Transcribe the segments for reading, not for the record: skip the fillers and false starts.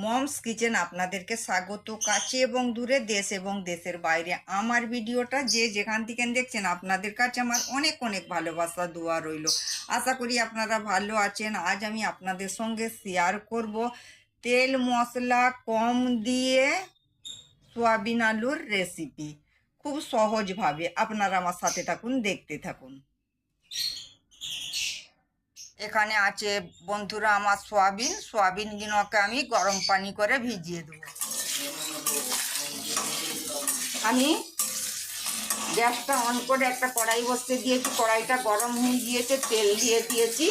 Moms kitchen আপনাদেরকে স্বাগত। কাছে এবং দূরে, দেশ এবং দেশের বাইরে আমার ভিডিওটা যে যেখান থেকে দেখছেন আপনাদের কাছে আমার অনেক অনেক ভালোবাসা দোয়া রইল। আশা করি আপনারা ভালো আছেন। আজ আমি আপনাদের সঙ্গে শেয়ার করব তেল মশলা কম দিয়ে সয়াবিন আলুর রেসিপি। খুব সহজভাবে আপনারা আমার সাথে থাকুন, দেখতে থাকুন। এখানে আছে বন্ধুরা আমার সোয়াবিনগুলোকে আমি গরম পানি করে ভিজিয়ে দেবো। আমি গ্যাসটা অন করে একটা কড়াই বসতে দিয়েছি। কড়াইটা গরম হয়ে গিয়েছে, তেল দিয়ে দিয়েছি।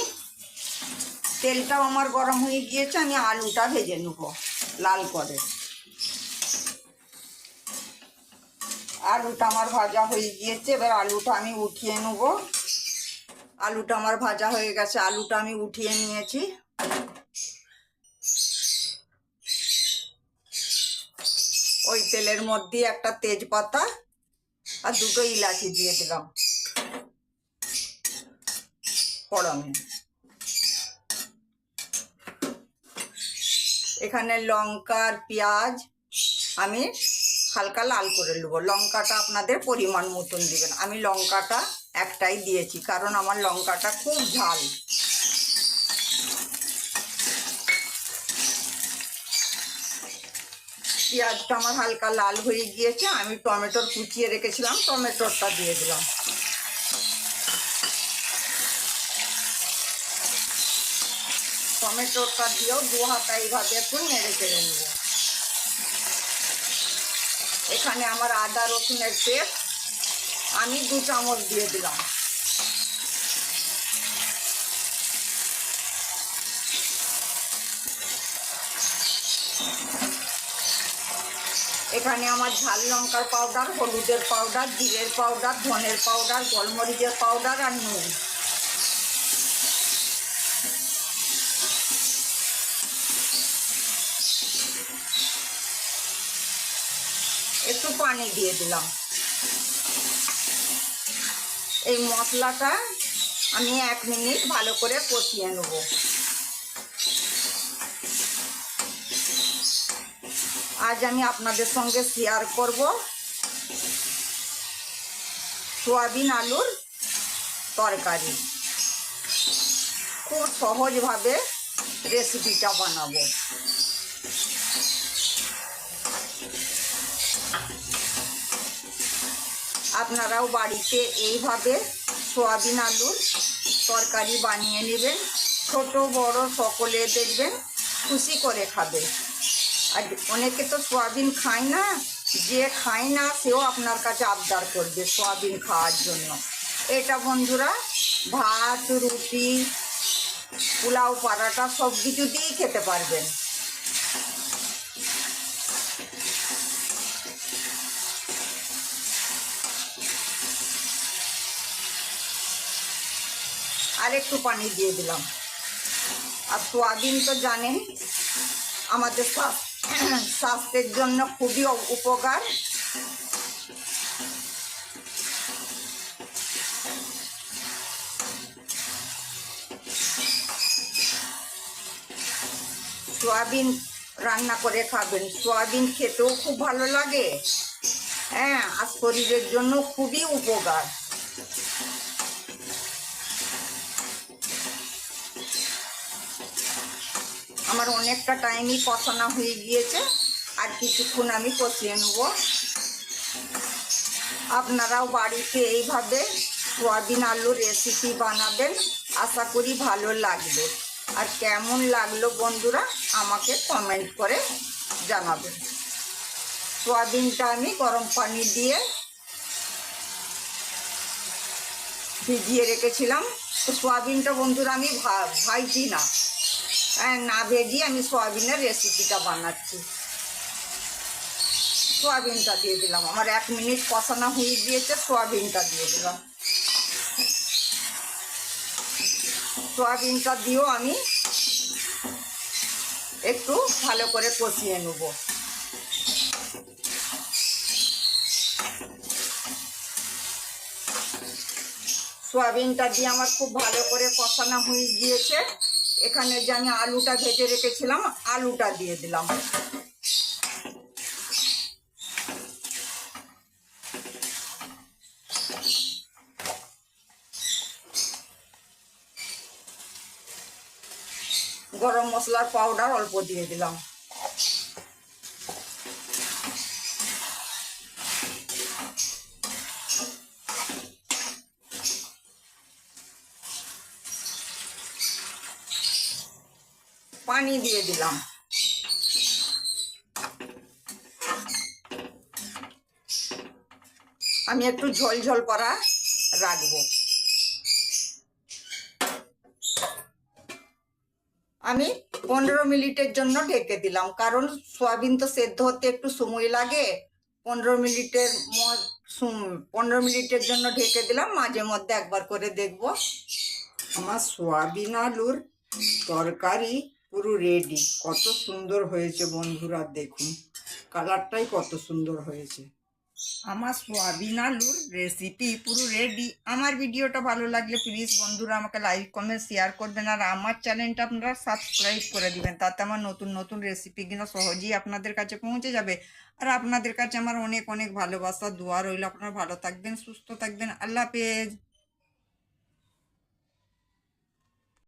তেলটাও আমার গরম হয়ে গিয়েছে, আমি আলুটা ভেজে নেব লাল করে। আলুটা আমার ভাজা হয়ে গিয়েছে, এবার আলুটা আমি উঠিয়ে নেব। আলুটা আমার ভাজা হয়ে গেছে, আলুটা আমি উঠিয়ে নিয়েছি। ওই তেলের মধ্যে একটা তেজপাতা আর দুটো ইলাচি দিয়ে দিলাম ফোড়নে। এখানে লঙ্কা আর পেঁয়াজ আমি হালকা লাল করে নেব। লঙ্কাটা আপনাদের পরিমাণ মতন দিবেন। আমি লঙ্কাটা একটাই দিয়েছি কারণ আমার লঙ্কাটা খুব ঝাল। পেঁয়াজটা আমার হালকা লাল হয়ে গিয়েছে, আমি টমেটোর কুচিয়ে রেখেছিলাম, টমেটোটা দিয়ে দিলাম। টমেটোটা দিয়েও দু হাতা এইভাবে একটু নেড়ে চেড়ে নেব। এখানে আমার আদা রসুনের পেস্ট আমি 2 চামচ দিয়ে দিলাম। এখানে আমার ঝাল লঙ্কার পাউডার, হলুদের পাউডার, জিরের পাউডার, ধনের পাউডার, গোলমরিচের পাউডার আর নুন। একটু পানি দিয়ে দিলাম। এই মশলাটা আমি 1 মিনিট ভালো করে কষিয়ে নেব। আজ আমি আপনাদের সঙ্গে শেয়ার করব সয়াবিন আলুর তরকারি। খুব সহজভাবে রেসিপিটা বানাবো। আপনারাও বাড়িতে এইভাবে সয়াবিন আলুর তরকারি বানিয়ে নেবেন। ছোট বড় সকলে দেখবেন খুশি করে খাবে। আর অনেকে তো সয়াবিন খায় না, যে খায় না সেও আপনার কাছে আবদার করবে সয়াবিন খাওয়ার জন্য। এটা বন্ধুরা ভাত, রুটি, পোলাও, পরাটা সব কিছু দিয়েই খেতে পারবেন। আর একটু পানি দিয়ে দিলাম। আর সয়াবিন তো জানেন আমাদের স্বাস্থ্যের জন্য খুবই উপকার। সয়াবিন রান্না করে খাবেন, সয়াবিন খেতেও খুব ভালো লাগে। হ্যাঁ, আর শরীরের জন্য খুবই উপকার। আমার অনেকটা টাইমই কষানো হয়ে গিয়েছে, আর কিছুক্ষণ আমি কষিয়ে নেব। আপনারাও বাড়িতে এইভাবে সয়াবিন আলুর রেসিপি বানাবেন, আশা করি ভালো লাগবে। আর কেমন লাগলো বন্ধুরা আমাকে কমেন্ট করে জানাবেন। সয়াবিনটা আমি গরম পানি দিয়ে ভিজিয়ে রেখেছিলাম। তো সয়াবিনটা বন্ধুরা আমি ভাজছি না, না ভেজিয়ে আমি সয়াবিনের রেসিপিটা বানাচ্ছি। সয়াবিনটা দিয়ে দিলাম, আমার 1 মিনিট কষানো হয়ে গিয়েছে, সয়াবিনটা দিয়ে দিলাম। সয়াবিনটা দিয়েও আমি একটু ভালো করে কষিয়ে নেব। সয়াবিনটা দিয়ে আমার খুব ভালো করে কষানো হয়ে গিয়েছে। এখানে যে আমি আলুটা ভেজে রেখেছিলাম, আলুটা দিয়ে দিলাম। গরম মশলার পাউডার অল্প দিয়ে দিলাম। পানি দিয়ে দিলাম। আমি একটু ঝোল ঝোল করা রাখবো। আমি 15 মিনিটের জন্য ঢেকে দিলাম, কারণ সয়াবিন তো সেদ্ধ হতে একটু সময় লাগে। 15 মিনিটের জন্য ঢেকে দিলাম। মাঝে মধ্যে একবার করে দেখবো। আমার সয়াবিন আলুর তরকারি পুরো রেডি। কত সুন্দর হয়েছে বন্ধুরা, দেখুন কালারটাই কত সুন্দর হয়েছে। আমার সয়াবিন আলুর রেসিপি পুরো রেডি। আমার ভিডিওটা ভালো লাগলে প্লিজ বন্ধুরা আমাকে লাইক কমেন্ট শেয়ার করবেন, আর আমার চ্যানেলটা আপনারা সাবস্ক্রাইব করে দিবেন। তাতে আমার নতুন নতুন রেসিপিগুলো সহজেই আপনাদের কাছে পৌঁছে যাবে। আর আপনাদের কাছে আমার অনেক অনেক ভালোবাসা দোয়া রইল। আপনারা ভালো থাকবেন, সুস্থ থাকবেন। আল্লাহ হাফেজ।